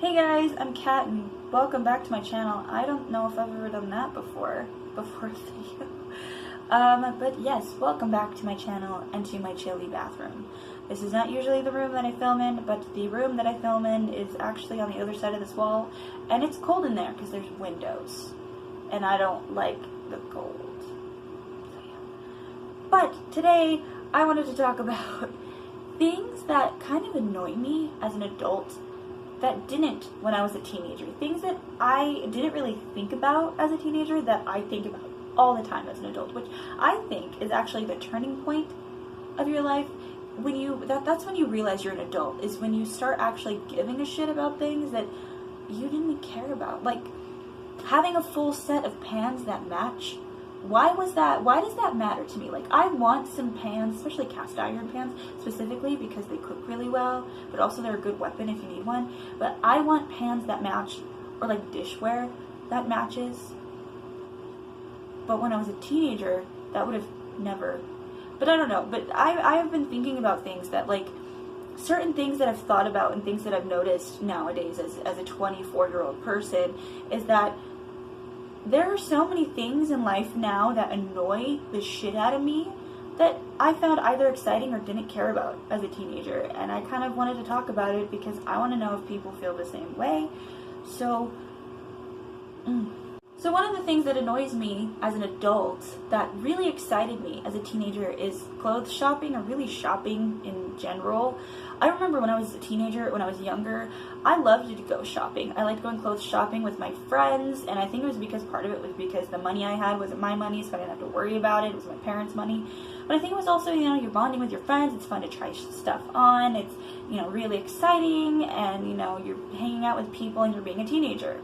Hey guys, I'm Kat and welcome back to my channel. I don't know if I've ever done that before a video. But yes, welcome back to my channel and to my chilly bathroom. This is not usually the room that I film in, but the room that I film in is actually on the other side of this wall, and it's cold in there because there's windows, and I don't like the cold. So yeah. But today, I wanted to talk about things that kind of annoy me as an adult that didn't when I was a teenager. Things that I didn't really think about as a teenager that I think about all the time as an adult, which I think is actually the turning point of your life. That's when you realize you're an adult, is when you start actually giving a shit about things that you didn't care about. Like having a full set of pans that match. Why does that matter to me? Like, I want some pans, especially cast iron pans specifically, because they cook really well, but also they're a good weapon if you need one. But I want pans that match, or like dishware that matches. But when I was a teenager, that would have never. But I don't know. But I have been thinking about things that, like, certain things that I've thought about and things that I've noticed nowadays as a 24-year-old person is that there are so many things in life now that annoy the shit out of me that I found either exciting or didn't care about as a teenager. And I kind of wanted to talk about it because I want to know if people feel the same way. So one of the things that annoys me as an adult that really excited me as a teenager is clothes shopping, or really shopping in general. I remember when I was a teenager, when I was younger, I loved to go shopping. I liked going clothes shopping with my friends, and I think it was because part of it was because the money I had wasn't my money, so I didn't have to worry about it. It was my parents' money. But I think it was also, you're bonding with your friends. It's fun to try stuff on. It's, really exciting, and, you're hanging out with people and you're being a teenager.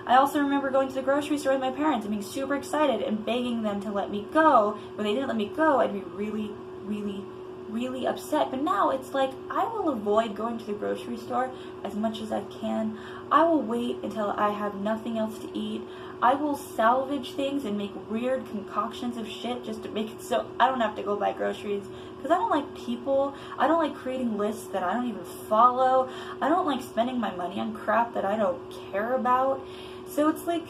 I also remember going to the grocery store with my parents and being super excited and begging them to let me go. When they didn't let me go, I'd be really, really, really upset. But now it's like, I will avoid going to the grocery store as much as I can. I will wait until I have nothing else to eat. I will salvage things and make weird concoctions of shit just to make it so I don't have to go buy groceries. Because I don't like people. I don't like creating lists that I don't even follow. I don't like spending my money on crap that I don't care about. So it's like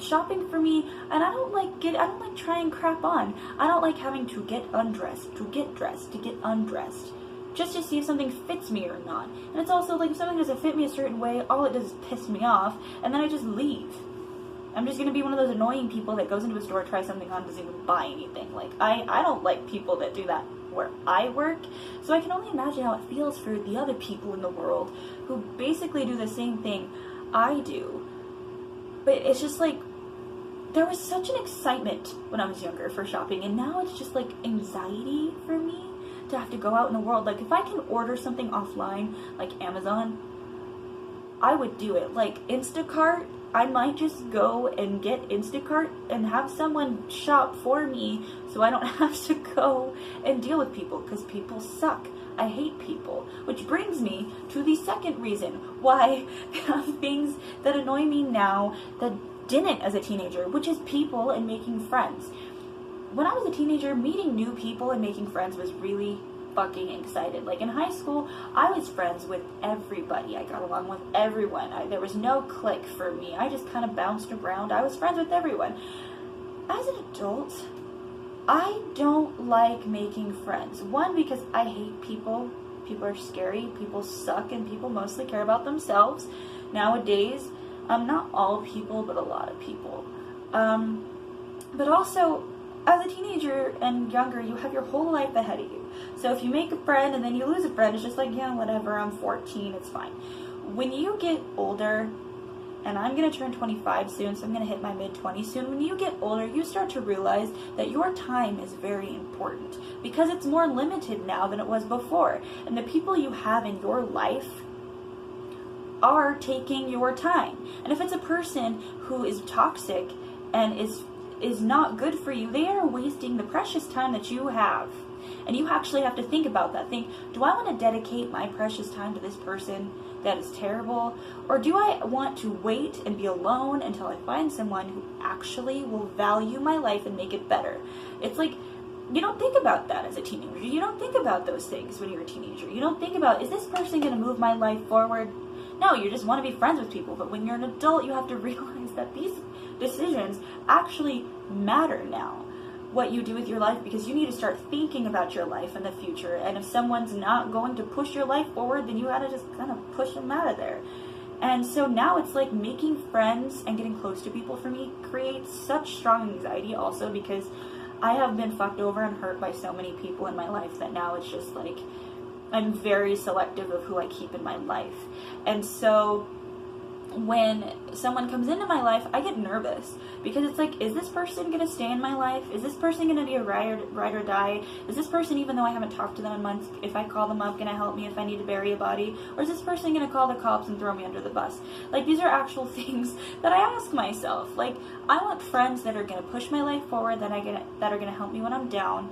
shopping for me, and I don't like trying crap on. I don't like having to get undressed, to get dressed, to get undressed, just to see if something fits me or not. And it's also like, if something doesn't fit me a certain way, all it does is piss me off, and then I just leave. I'm just gonna be one of those annoying people that goes into a store, tries something on, doesn't even buy anything. Like, I don't like people that do that where I work, so I can only imagine how it feels for the other people in the world who basically do the same thing I do. But it's just like, there was such an excitement when I was younger for shopping, and now it's just like anxiety for me to have to go out in the world. Like, if I can order something offline, like Amazon, I would do it. Like Instacart, I might just go and get Instacart and have someone shop for me so I don't have to go and deal with people, because people suck. I hate people. Which brings me to the second reason why there are things that annoy me now that didn't as a teenager, which is people and making friends. When I was a teenager, meeting new people and making friends was really fucking excited. Like in high school, I was friends with everybody. I got along with everyone. There was no clique for me. I just kind of bounced around. I was friends with everyone. As an adult, I don't like making friends. One, because I hate people. People are scary, people suck, and people mostly care about themselves. Nowadays, not all people, but a lot of people. But also, as a teenager and younger, you have your whole life ahead of you. So if you make a friend and then you lose a friend, it's just like, yeah, whatever, I'm 14, it's fine. When you get older, and I'm going to turn 25 soon, so I'm going to hit my mid-20s soon. When you get older, you start to realize that your time is very important, because it's more limited now than it was before. And the people you have in your life are taking your time. And if it's a person who is toxic and is not good for you, they are wasting the precious time that you have. And you actually have to think about that. Think, do I want to dedicate my precious time to this person that is terrible? Or do I want to wait and be alone until I find someone who actually will value my life and make it better? It's like, you don't think about that as a teenager. You don't think about those things when you're a teenager. You don't think about, is this person going to move my life forward? No, you just want to be friends with people. But when you're an adult, you have to realize that these decisions actually matter now. What you do with your life, because you need to start thinking about your life in the future. And if someone's not going to push your life forward, then you gotta just kind of push them out of there. And so now it's like making friends and getting close to people for me creates such strong anxiety also, because I have been fucked over and hurt by so many people in my life that now it's just like I'm very selective of who I keep in my life. And so when someone comes into my life, I get nervous, because it's like, is this person going to stay in my life? Is this person going to be a ride or die? Is this person, even though I haven't talked to them in months, if I call them up, going to help me if I need to bury a body? Or is this person going to call the cops and throw me under the bus? Like, these are actual things that I ask myself. Like, I want friends that are going to push my life forward, that are going to help me when I'm down.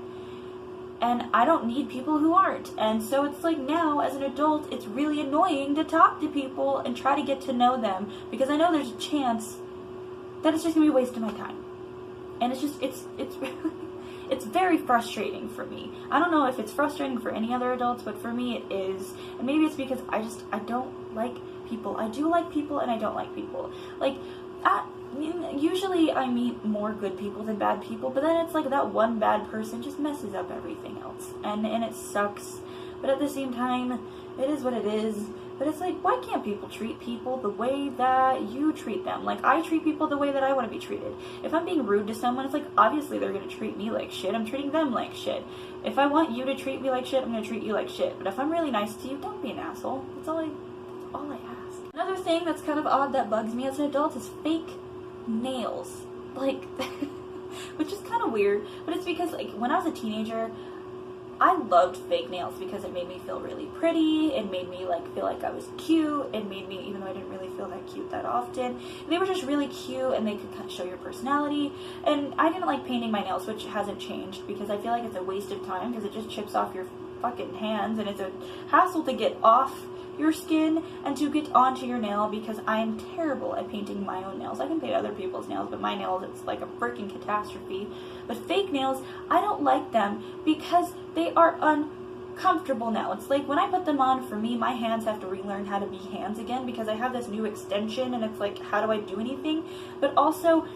And I don't need people who aren't. And so it's like now, as an adult, it's really annoying to talk to people and try to get to know them, because I know there's a chance that it's just going to be a waste of my time. And it's just, it's very frustrating for me. I don't know if it's frustrating for any other adults, but for me it is. And maybe it's because I don't like people. I do like people and I don't like people. Like, usually I meet more good people than bad people, but then it's like that one bad person just messes up everything else, and it sucks. But at the same time, it is what it is. But it's like, why can't people treat people the way that you treat them? Like, I treat people the way that I want to be treated. If I'm being rude to someone, it's like, obviously they're going to treat me like shit. I'm treating them like shit. If I want you to treat me like shit, I'm going to treat you like shit. But if I'm really nice to you, don't be an asshole. That's all I ask. Another thing that's kind of odd that bugs me as an adult is fake nails. Like, which is kind of weird, but it's because, like, when I was a teenager, I loved fake nails because it made me feel really pretty. It made me like feel like I was cute. It made me, even though I didn't really feel that cute that often, they were just really cute and they could kind of show your personality. And I didn't like painting my nails, which hasn't changed, because I feel like it's a waste of time, because it just chips off your fucking hands, and it's a hassle to get off your skin and to get onto your nail, because I am terrible at painting my own nails. I can paint other people's nails, but my nails, it's like a freaking catastrophe. But fake nails, I don't like them because they are uncomfortable now. It's like when I put them on, for me, my hands have to relearn how to be hands again, because I have this new extension and it's like, how do I do anything? But also,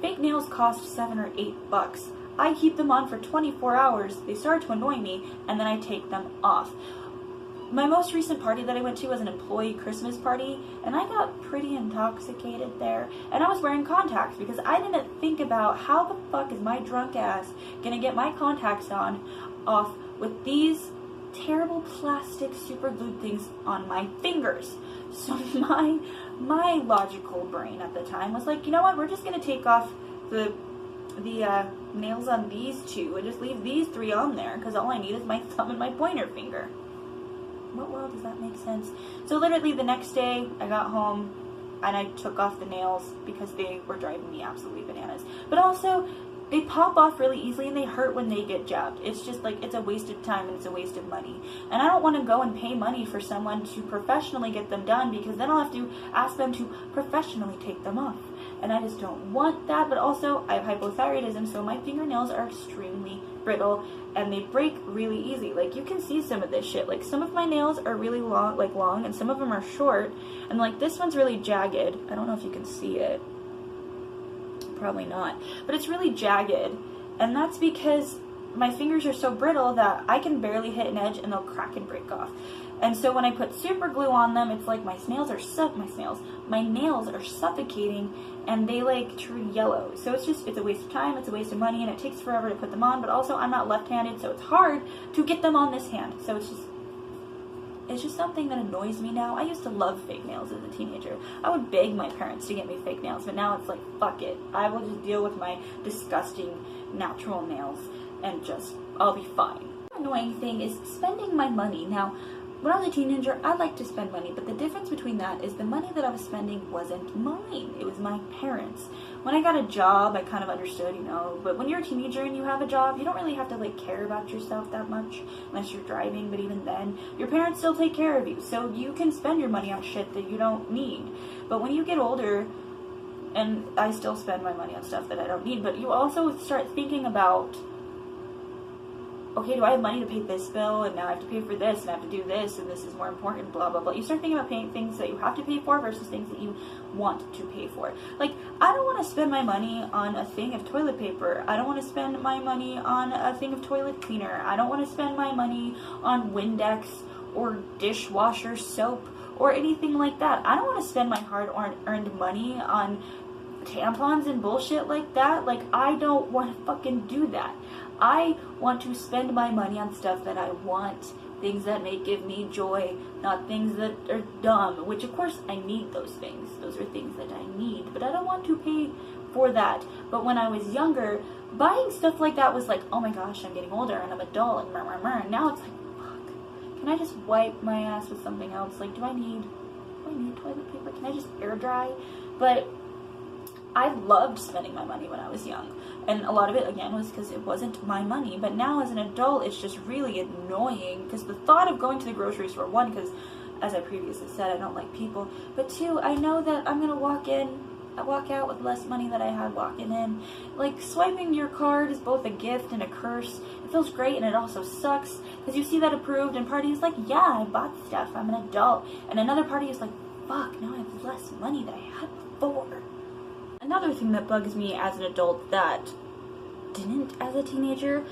fake nails cost $7 or $8. I keep them on for 24 hours. They start to annoy me, and then I take them off. My most recent party that I went to was an employee Christmas party, and I got pretty intoxicated there, and I was wearing contacts because I didn't think about how the fuck is my drunk ass gonna get my contacts off with these terrible plastic super glued things on my fingers. So my logical brain at the time was like, you know what, we're just gonna take off the nails on these two and just leave these three on there, because all I need is my thumb and my pointer finger. What world does that make sense? So literally the next day I got home and I took off the nails because they were driving me absolutely bananas. But also, they pop off really easily and they hurt when they get jabbed. It's just like, it's a waste of time and it's a waste of money. And I don't want to go and pay money for someone to professionally get them done, because then I'll have to ask them to professionally take them off. And I just don't want that. But also, I have hypothyroidism, so my fingernails are extremely brittle and they break really easy. Like, you can see some of this shit. Like, some of my nails are really long, and some of them are short. And like, this one's really jagged. I don't know if you can see it. Probably not. But it's really jagged. And that's because my fingers are so brittle that I can barely hit an edge and they'll crack and break off. And so when I put super glue on them, it's like my nails are suffocating, and they like turn yellow. So it's a waste of time, it's a waste of money, and it takes forever to put them on. But also, I'm not left-handed, so it's hard to get them on this hand. So it's just something that annoys me now. I used to love fake nails as a teenager. I would beg my parents to get me fake nails, but now it's like, fuck it. I will just deal with my disgusting natural nails and I'll be fine. The annoying thing is spending my money. Now, when I was a teenager, I liked to spend money, but the difference between that is the money that I was spending wasn't mine. It was my parents. When I got a job, I kind of understood, but when you're a teenager and you have a job, you don't really have to like care about yourself that much unless you're driving, but even then, your parents still take care of you, so you can spend your money on shit that you don't need. But when you get older, and I still spend my money on stuff that I don't need, but you also start thinking about okay, do I have money to pay this bill, and now I have to pay for this, and I have to do this, and this is more important, blah, blah, blah. You start thinking about paying things that you have to pay for versus things that you want to pay for. Like, I don't want to spend my money on a thing of toilet paper. I don't want to spend my money on a thing of toilet cleaner. I don't want to spend my money on Windex or dishwasher soap or anything like that. I don't want to spend my hard-earned money on tampons and bullshit like that. Like, I don't want to fucking do that. I want to spend my money on stuff that I want, things that may give me joy, not things that are dumb, which of course I need those things. Those are things that I need, but I don't want to pay for that. But when I was younger, buying stuff like that was like, oh my gosh, I'm getting older and I'm adult and and now it's like, fuck, can I just wipe my ass with something else? Like, do I need toilet paper? Can I just air dry? But I loved spending my money when I was young. And a lot of it, again, was because it wasn't my money. But now as an adult, it's just really annoying. Because the thought of going to the grocery store, one, because as I previously said, I don't like people. But two, I know that I'm going to walk out with less money that I had walking in. Like, swiping your card is both a gift and a curse. It feels great and it also sucks. Because you see that approved and party is like, yeah, I bought stuff. I'm an adult. And another party is like, fuck, now I have less money than I had before. Another thing that bugs me as an adult that didn't as a teenager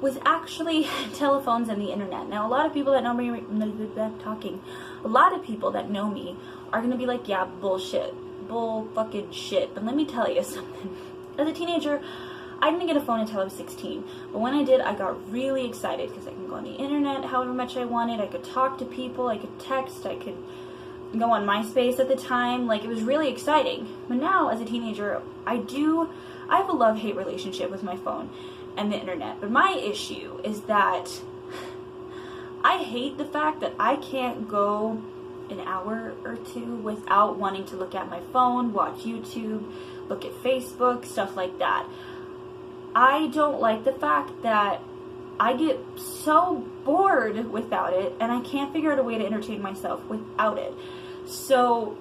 was actually telephones and the internet. Now, a lot of people that know me, a lot of people that know me are going to be like, yeah, bullshit, bull fucking shit. But let me tell you something. As a teenager, I didn't get a phone until I was 16. But when I did, I got really excited because I can go on the internet however much I wanted. I could talk to people, I could text, I could go on MySpace at the time. Like, it was really exciting. But now, as a teenager, I have a love-hate relationship with my phone and the internet. But my issue is that I hate the fact that I can't go an hour or two without wanting to look at my phone, watch YouTube, look at Facebook, stuff like that. I don't like the fact that I get so bored without it, and I can't figure out a way to entertain myself without it. So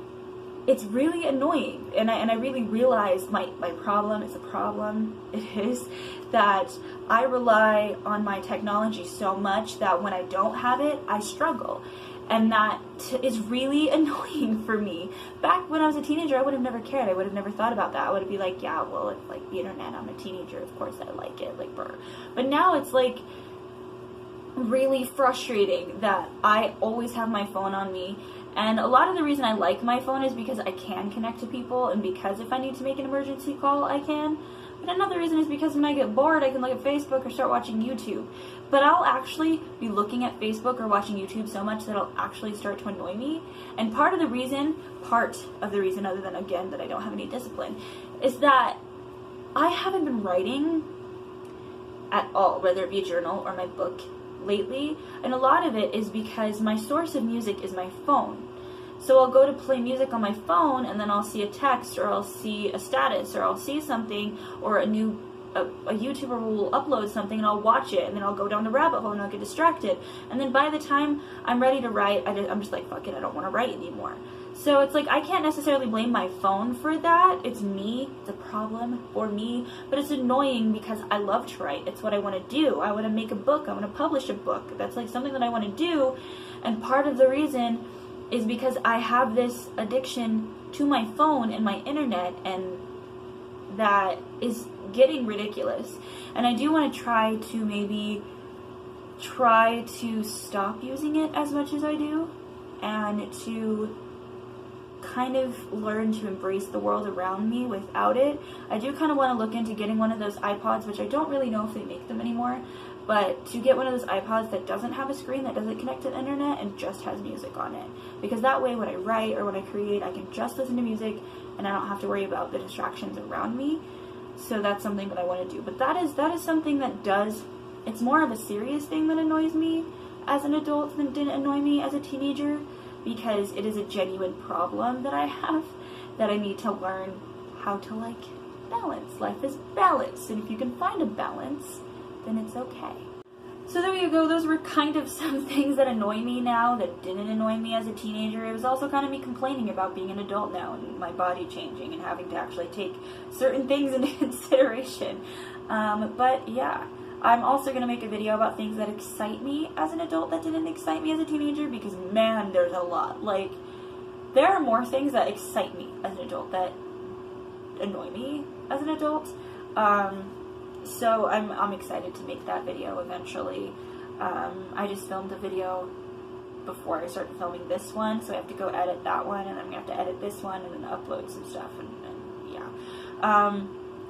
it's really annoying, and I really realize my problem is a problem. It is that I rely on my technology so much that when I don't have it, I struggle. And that is really annoying for me. Back when I was a teenager, I would have never cared. I would have never thought about that. I would be like, yeah, well, it's like the internet. I'm a teenager. Of course I like it. Like, brr. But now it's like really frustrating that I always have my phone on me. And a lot of the reason I like my phone is because I can connect to people, and because if I need to make an emergency call, I can. But another reason is because when I get bored, I can look at Facebook or start watching YouTube. But I'll actually be looking at Facebook or watching YouTube so much that it'll actually start to annoy me. And part of the reason, other than, again, that I don't have any discipline, is that I haven't been writing at all, whether it be a journal or my book lately. And a lot of it is because my source of music is my phone. So I'll go to play music on my phone, and then I'll see a text, or I'll see a status, or I'll see something, or a YouTuber will upload something, and I'll watch it, and then I'll go down the rabbit hole, and I'll get distracted. And then by the time I'm ready to write, I'm just like, fuck it, I don't want to write anymore. So it's like, I can't necessarily blame my phone for that. It's me. It's a problem for me. But it's annoying because I love to write. It's what I want to do. I want to make a book. I want to publish a book. That's like something that I want to do. And part of the reason is because I have this addiction to my phone and my internet, and that is getting ridiculous. And I do want to try to stop using it as much as I do, and to kind of learn to embrace the world around me without it. I do kind of want to look into getting one of those iPods, which I don't really know if they make them anymore, but to get one of those iPods that doesn't have a screen, that doesn't connect to the internet, and just has music on it. Because that way, when I write or when I create, I can just listen to music, and I don't have to worry about the distractions around me. So that's something that I want to do. But that is something that it's more of a serious thing that annoys me as an adult than didn't annoy me as a teenager, because it is a genuine problem that I have, that I need to learn how to, like, balance. Life is balance, and if you can find a balance, then it's okay. So there you go. Those were kind of some things that annoy me now that didn't annoy me as a teenager. It was also kind of me complaining about being an adult now and my body changing and having to actually take certain things into consideration. But yeah, I'm also going to make a video about things that excite me as an adult that didn't excite me as a teenager, because man, there's a lot. Like, there are more things that excite me as an adult that annoy me as an adult. So I'm excited to make that video eventually. I just filmed a video before I started filming this one, so I have to go edit that one, and I'm gonna have to edit this one, and then upload some stuff, and yeah.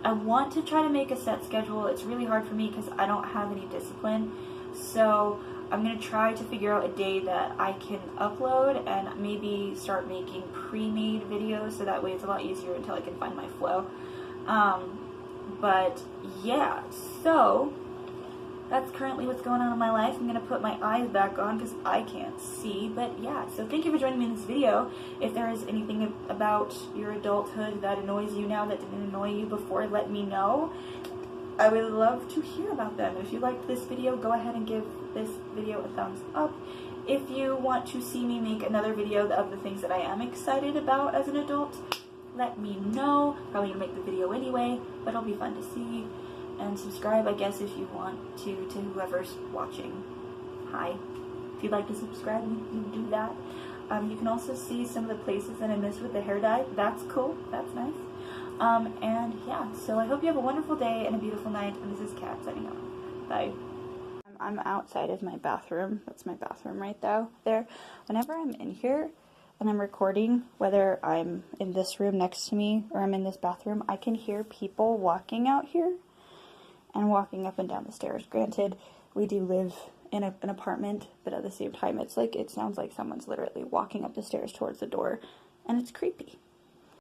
I want to try to make a set schedule. It's really hard for me because I don't have any discipline, so I'm gonna try to figure out a day that I can upload and maybe start making pre-made videos, so that way it's a lot easier until I can find my flow. But yeah, so that's currently what's going on in my life. I'm going to put my eyes back on because I can't see. But yeah, so thank you for joining me in this video. If there is anything about your adulthood that annoys you now that didn't annoy you before, let me know. I would love to hear about them. If you liked this video, go ahead and give this video a thumbs up. If you want to see me make another video of the things that I am excited about as an adult, let me know. Probably gonna make the video anyway, but it'll be fun to see. And subscribe, I guess, if you want to whoever's watching. Hi. If you'd like to subscribe, you do that. You can also see some of the places that I missed with the hair dye. That's cool. That's nice. And yeah, so I hope you have a wonderful day and a beautiful night. And this is Kat signing off. Bye. I'm outside of my bathroom. That's my bathroom right there. Whenever I'm in here and I'm recording, whether I'm in this room next to me or I'm in this bathroom, I can hear people walking out here and walking up and down the stairs. Granted, we do live in an apartment, but at the same time, it sounds like someone's literally walking up the stairs towards the door, and it's creepy.